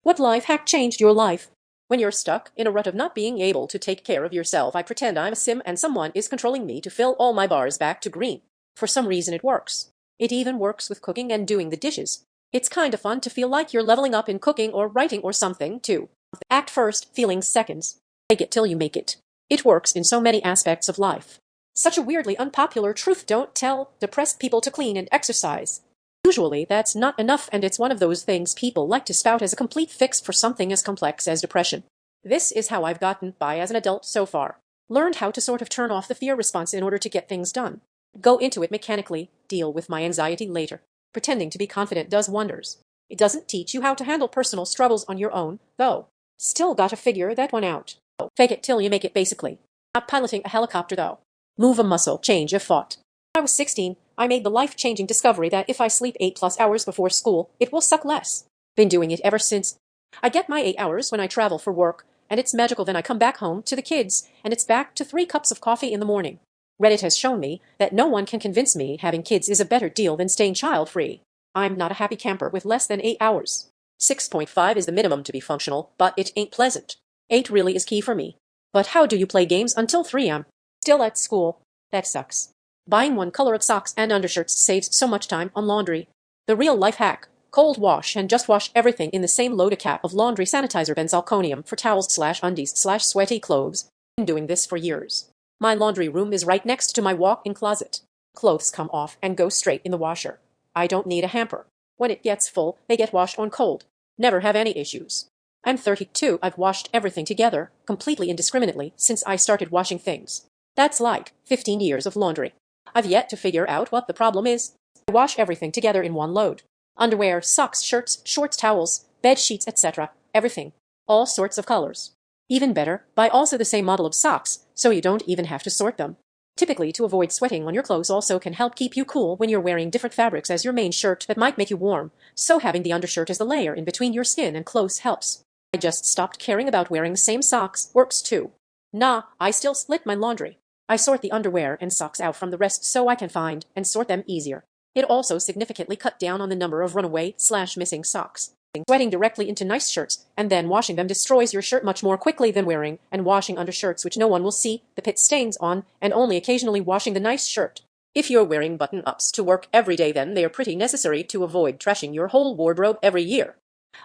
What life hack changed your life? When you're stuck in a rut of not being able to take care of yourself, I pretend I'm a sim and someone is controlling me to fill all my bars back to green. For some reason it works. It even works with cooking and doing the dishes. It's kinda fun to feel like you're leveling up in cooking or writing or something, too. Act first, feelings seconds. Fake it till you make it. It works in so many aspects of life. Such a weirdly unpopular truth: don't tell depressed people to clean and exercise. Usually that's not enough, and it's one of those things people like to spout as a complete fix for something as complex as depression. This is how I've gotten by as an adult so far. Learned how to sort of turn off the fear response in order to get things done. Go into it mechanically, deal with my anxiety later. Pretending to be confident does wonders. It doesn't teach you how to handle personal struggles on your own, though. Still gotta figure that one out. Fake it till you make it, basically. Not piloting a helicopter, though. Move a muscle, change a thought. When I was 16, I made the life-changing discovery that if I sleep 8+ hours before school, it will suck less. Been doing it ever since. I get my 8 hours when I travel for work, and it's magical. Then I come back home to the kids, and it's back to 3 cups of coffee in the morning. Reddit has shown me that no one can convince me having kids is a better deal than staying child-free. I'm not a happy camper with less than 8 hours. 6.5 is the minimum to be functional, but it ain't pleasant. 8 really is key for me. But how do you play games until 3 am? Still at school. That sucks. Buying one color of socks and undershirts saves so much time on laundry. The real life hack: cold wash and just wash everything in the same load. A cap of laundry sanitizer, benzalkonium for towels/undies/sweaty clothes. Been doing this for years. My laundry room is right next to my walk-in closet. Clothes come off and go straight in the washer. I don't need a hamper. When it gets full, they get washed on cold. Never have any issues. I'm 32. I've washed everything together, completely indiscriminately, since I started washing things. That's like 15 years of laundry. I've yet to figure out what the problem is. I wash everything together in one load. Underwear, socks, shirts, shorts, towels, bed sheets, etc. Everything. All sorts of colors. Even better, buy also the same model of socks, so you don't even have to sort them. Typically, to avoid sweating on your clothes also can help keep you cool when you're wearing different fabrics as your main shirt that might make you warm, so having the undershirt as the layer in between your skin and clothes helps. I just stopped caring about wearing the same socks. Works too. Nah, I still split my laundry. I sort the underwear and socks out from the rest so I can find and sort them easier. It also significantly cut down on the number of runaway/missing socks. Sweating directly into nice shirts and then washing them destroys your shirt much more quickly than wearing and washing undershirts which no one will see the pit stains on, and only occasionally washing the nice shirt. If you're wearing button-ups to work every day, then they are pretty necessary to avoid trashing your whole wardrobe every year.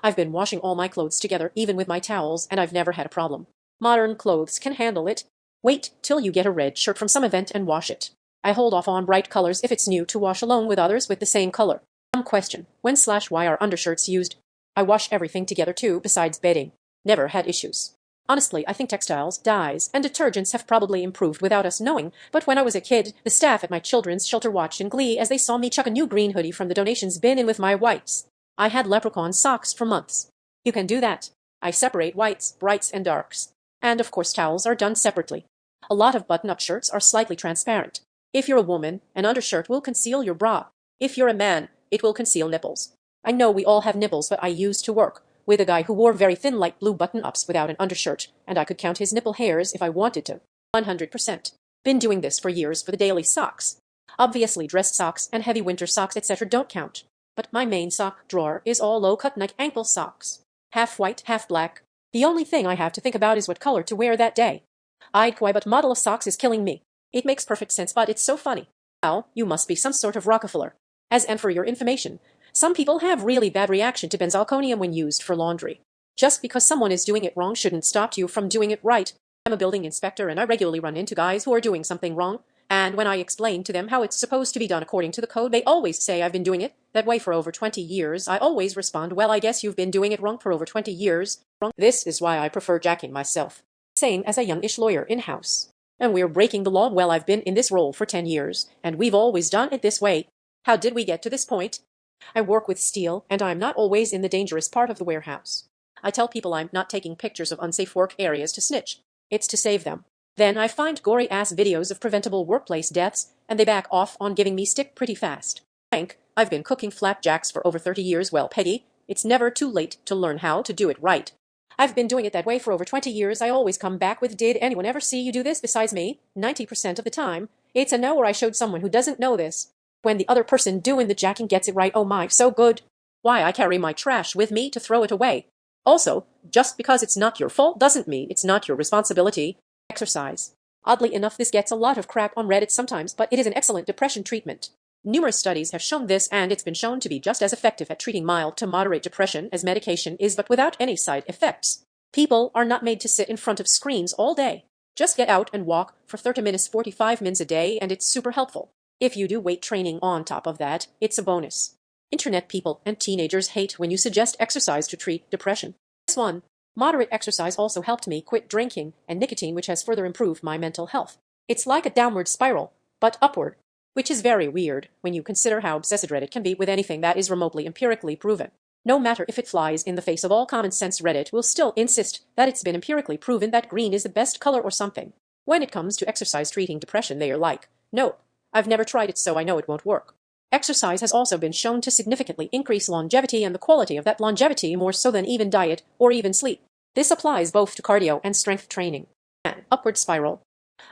I've been washing all my clothes together, even with my towels, and I've never had a problem. Modern clothes can handle it. Wait till you get a red shirt from some event and wash it. I hold off on bright colors if it's new to wash alone with others with the same color. Question: when/why are undershirts used? I wash everything together too, besides bedding. Never had issues. Honestly, I think textiles, dyes, and detergents have probably improved without us knowing, but when I was a kid, the staff at my children's shelter watched in glee as they saw me chuck a new green hoodie from the donations bin in with my whites. I had leprechaun socks for months. You can do that. I separate whites, brights, and darks. And of course towels are done separately. A lot of button-up shirts are slightly transparent. If you're a woman, an undershirt will conceal your bra. If you're a man, it will conceal nipples. I know we all have nipples, but I used to work with a guy who wore very thin light blue button-ups without an undershirt, and I could count his nipple hairs if I wanted to. 100%. Been doing this for years for the daily socks. Obviously dress socks and heavy winter socks etc. don't count. But my main sock drawer is all low-cut Nike ankle socks. Half white, half black. The only thing I have to think about is what color to wear that day. I'd quite, but model of socks is killing me. It makes perfect sense, but it's so funny. Well, you must be some sort of Rockefeller. And for your information, some people have really bad reaction to benzalkonium when used for laundry. Just because someone is doing it wrong shouldn't stop you from doing it right. I'm a building inspector and I regularly run into guys who are doing something wrong, and when I explain to them how it's supposed to be done according to the code, they always say I've been doing it that way for over 20 years. I always respond, well, I guess you've been doing it wrong for over 20 years. This is why I prefer jacking myself. Same as a youngish lawyer in-house. And we're breaking the law. Well, I've been in this role for 10 years, and we've always done it this way. How did we get to this point? I work with steel, and I'm not always in the dangerous part of the warehouse. I tell people I'm not taking pictures of unsafe work areas to snitch. It's to save them. Then I find gory-ass videos of preventable workplace deaths, and they back off on giving me stick pretty fast. Frank, I've been cooking flapjacks for over 30 years. Well, Peggy, it's never too late to learn how to do it right. I've been doing it that way for over 20 years. I always come back with, did anyone ever see you do this besides me? 90% of the time, it's a no, or I showed someone who doesn't know this. When the other person doing the jacking gets it right, oh my, so good. Why, I carry my trash with me to throw it away. Also, just because it's not your fault doesn't mean it's not your responsibility. Exercise. Oddly enough, this gets a lot of crap on Reddit sometimes, but it is an excellent depression treatment. Numerous studies have shown this, and it's been shown to be just as effective at treating mild to moderate depression as medication is, but without any side effects. People are not made to sit in front of screens all day. Just get out and walk for 30 minutes, 45 minutes a day, and it's super helpful. If you do weight training on top of that, it's a bonus. Internet people and teenagers hate when you suggest exercise to treat depression. This one. Moderate exercise also helped me quit drinking and nicotine, which has further improved my mental health. It's like a downward spiral, but upward, which is very weird when you consider how obsessed Reddit can be with anything that is remotely empirically proven. No matter if it flies in the face of all common sense, Reddit will still insist that it's been empirically proven that green is the best color or something. When it comes to exercise treating depression, they are like, no, I've never tried it, so I know it won't work. Exercise has also been shown to significantly increase longevity and the quality of that longevity more so than even diet or even sleep. This applies both to cardio and strength training. And upward spiral.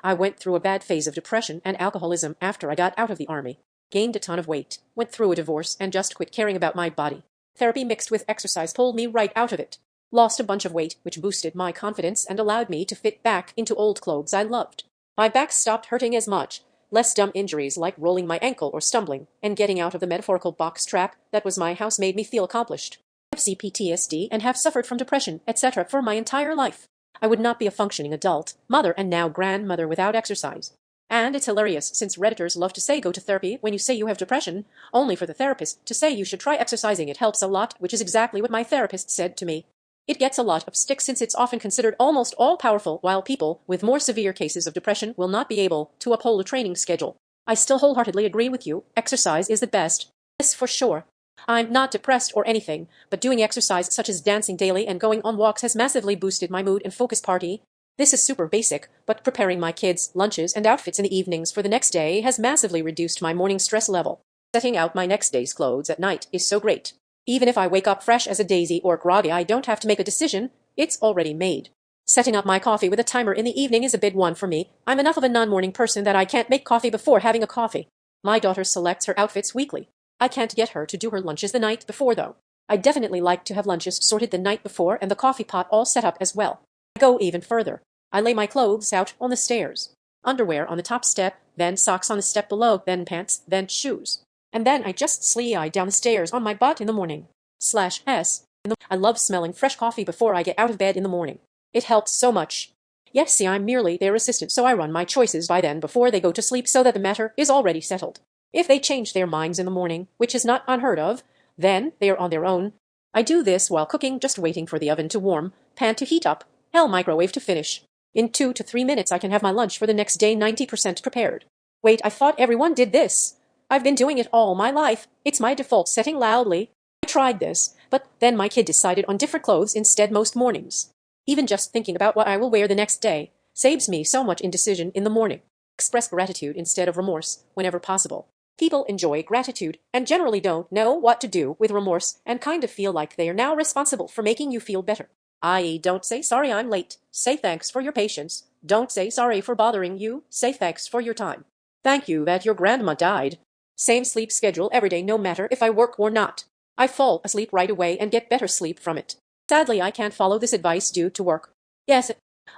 I went through a bad phase of depression and alcoholism after I got out of the army. Gained a ton of weight, went through a divorce, and just quit caring about my body. Therapy mixed with exercise pulled me right out of it. Lost a bunch of weight, which boosted my confidence and allowed me to fit back into old clothes I loved. My back stopped hurting as much. Less dumb injuries like rolling my ankle or stumbling, and getting out of the metaphorical box trap that was my house made me feel accomplished. I have CPTSD and have suffered from depression, etc. for my entire life. I would not be a functioning adult, mother and now grandmother without exercise. And it's hilarious since Redditors love to say go to therapy when you say you have depression, only for the therapist to say you should try exercising. It helps a lot, which is exactly what my therapist said to me. It gets a lot of stick since it's often considered almost all-powerful, while people with more severe cases of depression will not be able to uphold a training schedule. I still wholeheartedly agree with you. Exercise is the best. This for sure. I'm not depressed or anything, but doing exercise such as dancing daily and going on walks has massively boosted my mood and focus. Party. This is super basic, but preparing my kids' lunches and outfits in the evenings for the next day has massively reduced my morning stress level. Setting out my next day's clothes at night is so great. Even if I wake up fresh as a daisy or groggy, I don't have to make a decision. It's already made. Setting up my coffee with a timer in the evening is a big one for me. I'm enough of a non-morning person that I can't make coffee before having a coffee. My daughter selects her outfits weekly. I can't get her to do her lunches the night before, though. I definitely like to have lunches sorted the night before and the coffee pot all set up as well. I go even further. I lay my clothes out on the stairs. Underwear on the top step, then socks on the step below, then pants, then shoes. And then I just slide down the stairs on my butt in the morning. /s. I love smelling fresh coffee before I get out of bed in the morning. It helps so much. Yes, see, I'm merely their assistant, so I run my choices by then before they go to sleep so that the matter is already settled. If they change their minds in the morning, which is not unheard of, then they are on their own. I do this while cooking, just waiting for the oven to warm, pan to heat up, microwave to finish. In 2 to 3 minutes I can have my lunch for the next day 90% prepared. Wait, I thought everyone did this. I've been doing it all my life. It's my default setting loudly. I tried this, but then my kid decided on different clothes instead most mornings. Even just thinking about what I will wear the next day saves me so much indecision in the morning. Express gratitude instead of remorse whenever possible. People enjoy gratitude and generally don't know what to do with remorse and kind of feel like they are now responsible for making you feel better. I.e., don't say sorry I'm late. Say thanks for your patience. Don't say sorry for bothering you. Say thanks for your time. Thank you that your grandma died. Same sleep schedule every day no matter if I work or not. I fall asleep right away and get better sleep from it. Sadly, I can't follow this advice due to work. Yes,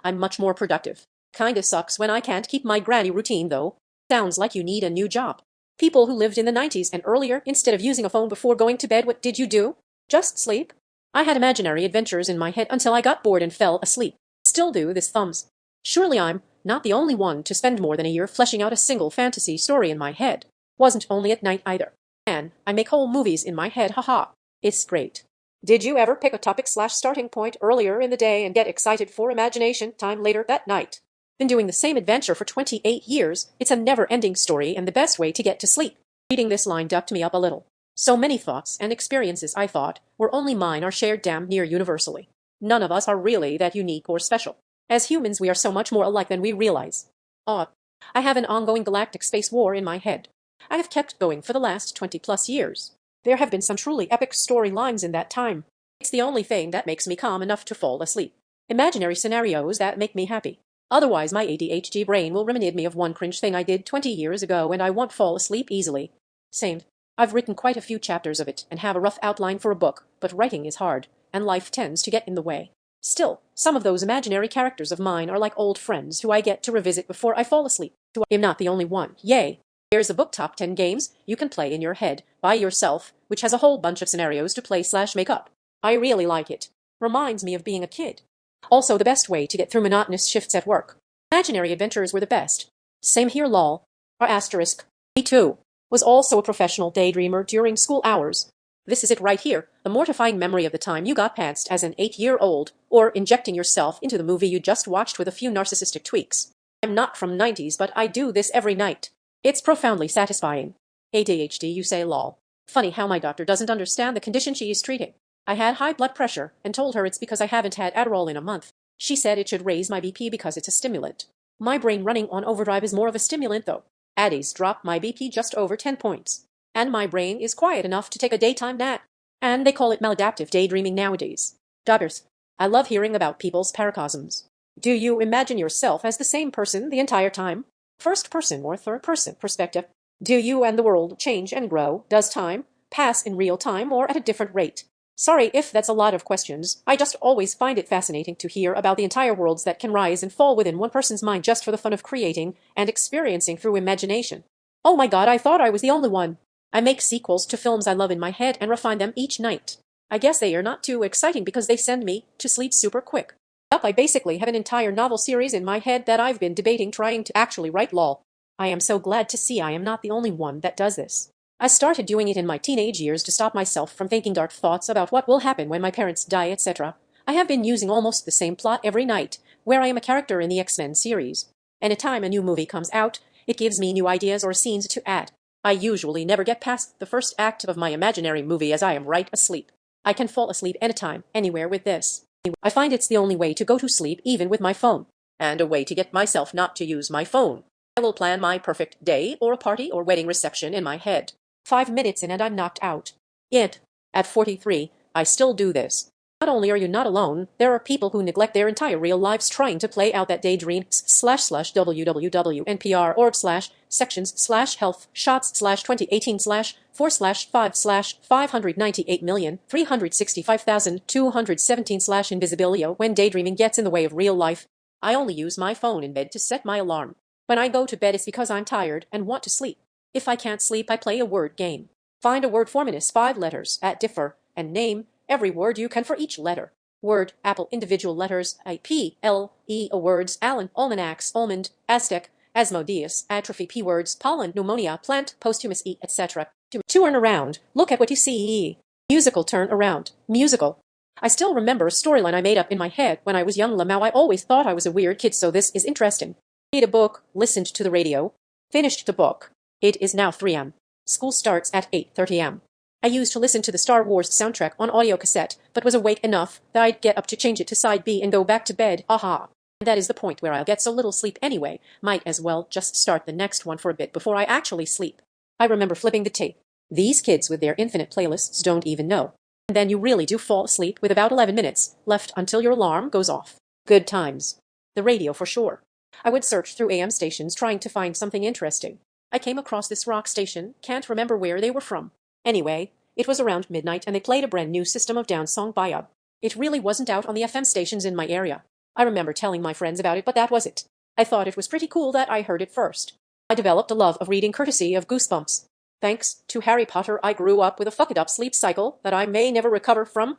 I'm much more productive. Kinda sucks when I can't keep my granny routine though. Sounds like you need a new job. People who lived in the 90s and earlier, instead of using a phone before going to bed, what did you do? Just sleep? I had imaginary adventures in my head until I got bored and fell asleep. Still do this thumbs. Surely I'm not the only one to spend more than a year fleshing out a single fantasy story in my head. Wasn't only at night either. And I make whole movies in my head, haha. It's great. Did you ever pick a topic/starting point earlier in the day and get excited for imagination time later that night? Been doing the same adventure for 28 years. It's a never-ending story and the best way to get to sleep. Reading this line ducked me up a little. So many thoughts and experiences I thought were only mine are shared damn near universally. None of us are really that unique or special. As humans, we are so much more alike than we realize. I have an ongoing galactic space war in my head. I have kept going for the last 20+ years. There have been some truly epic storylines in that time. It's the only thing that makes me calm enough to fall asleep. Imaginary scenarios that make me happy. Otherwise, my ADHD brain will remind me of one cringe thing I did 20 years ago and I won't fall asleep easily. Same. I've written quite a few chapters of it and have a rough outline for a book, but writing is hard, and life tends to get in the way. Still, some of those imaginary characters of mine are like old friends who I get to revisit before I fall asleep. I'm not the only one. Yay! Here's a book top 10 games you can play in your head by yourself, which has a whole bunch of scenarios to play/make up. I really like it. Reminds me of being a kid. Also the best way to get through monotonous shifts at work. Imaginary adventures were the best. Same here lol. Or asterisk. Me too. Was also a professional daydreamer during school hours. This is it right here, the mortifying memory of the time you got pantsed as an 8-year-old, or injecting yourself into the movie you just watched with a few narcissistic tweaks. I'm not from 90s, but I do this every night. It's profoundly satisfying. ADHD, you say lol. Funny how my doctor doesn't understand the condition she is treating. I had high blood pressure and told her it's because I haven't had Adderall in a month. She said it should raise my BP because it's a stimulant. My brain running on overdrive is more of a stimulant though. Addies drop my BP just over 10 points. And my brain is quiet enough to take a daytime nap. And they call it maladaptive daydreaming nowadays. Doggers. I love hearing about people's paracosms. Do you imagine yourself as the same person the entire time? First person or third person perspective? Do you and the world change and grow? Does time pass in real time or at a different rate? Sorry if that's a lot of questions. I just always find it fascinating to hear about the entire worlds that can rise and fall within one person's mind just for the fun of creating and experiencing through imagination. Oh my god, I thought I was the only one. I make sequels to films I love in my head and refine them each night. I guess they are not too exciting because they send me to sleep super quick. I basically have an entire novel series in my head that I've been debating trying to actually write lol. I am so glad to see I am not the only one that does this. I started doing it in my teenage years to stop myself from thinking dark thoughts about what will happen when my parents die, etc. I have been using almost the same plot every night, where I am a character in the X-Men series. Anytime a new movie comes out, it gives me new ideas or scenes to add. I usually never get past the first act of my imaginary movie as I am right asleep. I can fall asleep anytime, anywhere with this. I find it's the only way to go to sleep even with my phone. And a way to get myself not to use my phone. I will plan my perfect day or a party or wedding reception in my head. 5 minutes in and I'm knocked out. At 43, I still do this. Not only are you not alone, there are people who neglect their entire real lives trying to play out that daydream www.npr.org/sections/health shots/2018/4/598,365,217/invisibilio when daydreaming gets in the way of real life. I only use my phone in bed to set my alarm. When I go to bed it's because I'm tired and want to sleep. If I can't sleep, I play a word game. Find a word form in 5 letters at differ and name every word you can for each letter. Word, apple, individual letters, P, L, E, words, Allen, almanacs, almond, Aztec, Asmodeus, atrophy, P words, pollen, pneumonia, plant, posthumous, E, etc. To turn around, look at what you see. Musical turn around. Musical. I still remember a storyline I made up in my head when I was young. Lamau, I always thought I was a weird kid, so this is interesting. Read a book, listened to the radio, finished the book. It is now 3 am. School starts at 8:30 am. I used to listen to the Star Wars soundtrack on audio cassette, but was awake enough that I'd get up to change it to side B and go back to bed. Aha. And that is the point where I'll get so little sleep anyway. Might as well just start the next one for a bit before I actually sleep. I remember flipping the tape. These kids with their infinite playlists don't even know. And then you really do fall asleep with about 11 minutes left until your alarm goes off. Good times. The radio for sure. I would search through AM stations trying to find something interesting. I came across this rock station, can't remember where they were from. Anyway, it was around midnight and they played a brand new System of Down song by UB. It really wasn't out on the FM stations in my area. I remember telling my friends about it, but that was it. I thought it was pretty cool that I heard it first. I developed a love of reading courtesy of Goosebumps. Thanks to Harry Potter, I grew up with a fucked-up sleep cycle that I may never recover from.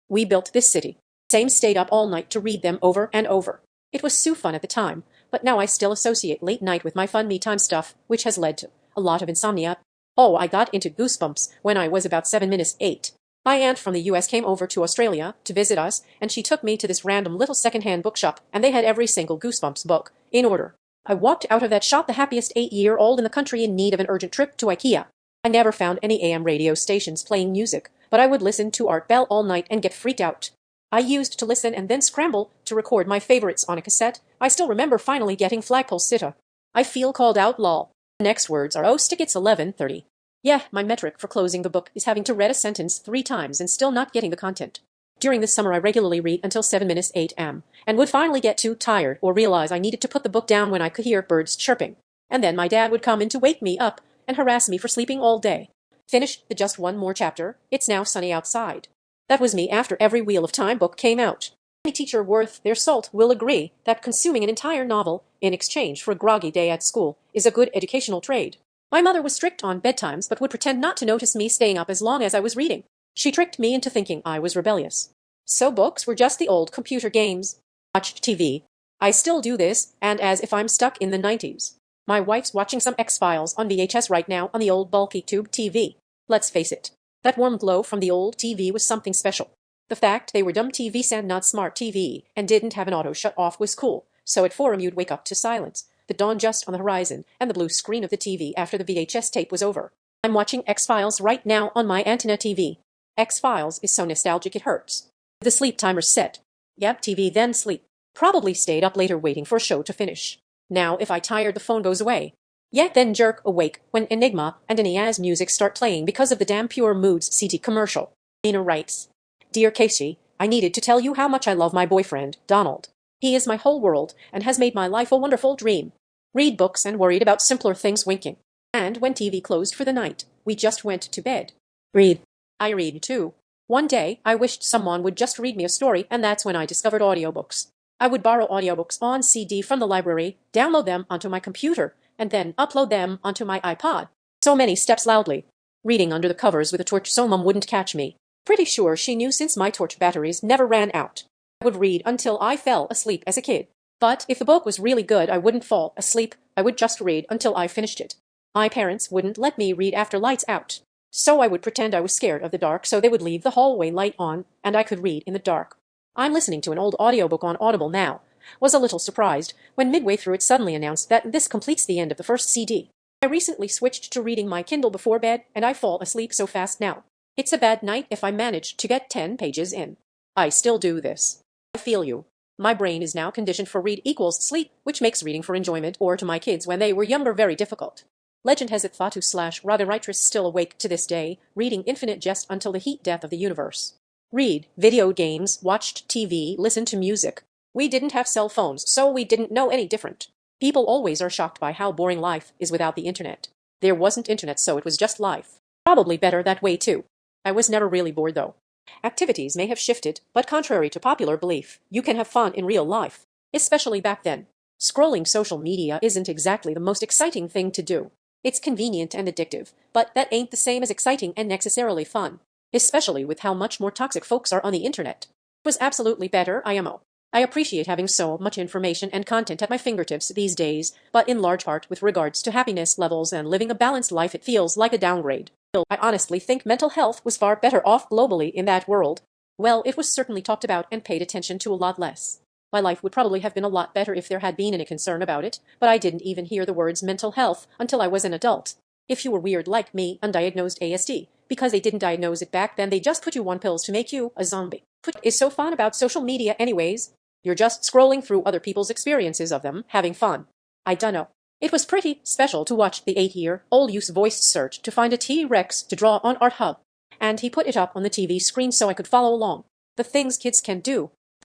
We built this city. Same stayed up all night to read them over and over. It was so fun at the time, but now I still associate late night with my fun me-time stuff, which has led to a lot of insomnia. Oh, I got into Goosebumps when I was about 7 minutes 8. My aunt from the US came over to Australia to visit us, and she took me to this random little second-hand bookshop, and they had every single Goosebumps book, in order. I walked out of that shop the happiest 8-year-old in the country in need of an urgent trip to IKEA. I never found any AM radio stations playing music, but I would listen to Art Bell all night and get freaked out. I used to listen and then scramble to record my favorites on a cassette. I still remember finally getting Flagpole Sitta. I feel called out lol. The next words are oh stick it's 11:30. Yeah, my metric for closing the book is having to read a sentence 3 times and still not getting the content. During the summer I regularly read until 7 minutes 8 am, and would finally get too tired or realize I needed to put the book down when I could hear birds chirping. And then my dad would come in to wake me up and harass me for sleeping all day. Finished the just one more chapter. It's now sunny outside. That was me after every Wheel of Time book came out. Any teacher worth their salt will agree that consuming an entire novel in exchange for a groggy day at school is a good educational trade. My mother was strict on bedtimes but would pretend not to notice me staying up as long as I was reading. She tricked me into thinking I was rebellious. So books were just the old computer games. Watched TV. I still do this, and as if I'm stuck in the 90s. My wife's watching some X-Files on VHS right now on the old bulky tube TV. Let's face it, that warm glow from the old TV was something special. The fact they were dumb TVs and not smart TV and didn't have an auto shut off was cool, so at 4 you'd wake up to silence, the dawn just on the horizon, and the blue screen of the TV after the VHS tape was over. I'm watching X-Files right now on my Antenna TV. X-Files is so nostalgic it hurts. The sleep timer set. Yep, TV then sleep. Probably stayed up later waiting for a show to finish. Now if I tired the phone goes away. Yet then jerk awake when Enigma and Enia's music start playing because of the damn Pure Moods CD commercial. Nina writes, Dear Casey, I needed to tell you how much I love my boyfriend, Donald. He is my whole world and has made my life a wonderful dream. Read books and worried about simpler things winking. And when TV closed for the night, we just went to bed. Read. I read too. One day, I wished someone would just read me a story, and that's when I discovered audiobooks. I would borrow audiobooks on CD from the library, download them onto my computer, and then upload them onto my iPod. So many steps loudly. Reading under the covers with a torch so Mum wouldn't catch me. Pretty sure she knew since my torch batteries never ran out. I would read until I fell asleep as a kid. But if the book was really good, I wouldn't fall asleep. I would just read until I finished it. My parents wouldn't let me read after lights out. So I would pretend I was scared of the dark, so they would leave the hallway light on, and I could read in the dark. I'm listening to an old audiobook on Audible now. Was a little surprised when midway through it suddenly announced that this completes the end of the first CD. I recently switched to reading my Kindle before bed, and I fall asleep so fast now. It's a bad night if I manage to get 10 pages in. I still do this. I feel you. My brain is now conditioned for read equals sleep, which makes reading for enjoyment or to my kids when they were younger very difficult. Legend has it Fatu / Radharaitis still awake to this day, reading Infinite Jest until the heat death of the universe. Read video games, watched TV, listened to music. We didn't have cell phones, so we didn't know any different. People always are shocked by how boring life is without the internet. There wasn't internet, so it was just life. Probably better that way too. I was never really bored though. Activities may have shifted, but contrary to popular belief, you can have fun in real life. Especially back then. Scrolling social media isn't exactly the most exciting thing to do. It's convenient and addictive, but that ain't the same as exciting and necessarily fun. Especially with how much more toxic folks are on the internet. It was absolutely better, IMO. I appreciate having so much information and content at my fingertips these days, but in large part with regards to happiness levels and living a balanced life it feels like a downgrade. I honestly think mental health was far better off globally in that world. Well, it was certainly talked about and paid attention to a lot less. My life would probably have been a lot better if there had been any concern about it, but I didn't even hear the words mental health until I was an adult. If you were weird like me, undiagnosed ASD, because they didn't diagnose it back then, they just put you on pills to make you a zombie. What is so fun about social media anyways? You're just scrolling through other people's experiences of them, having fun. I dunno. It was pretty special to watch the 8-year-old use voice search to find a T-Rex to draw on ArtHub, and he put it up on the TV screen so I could follow along. The things kids can do,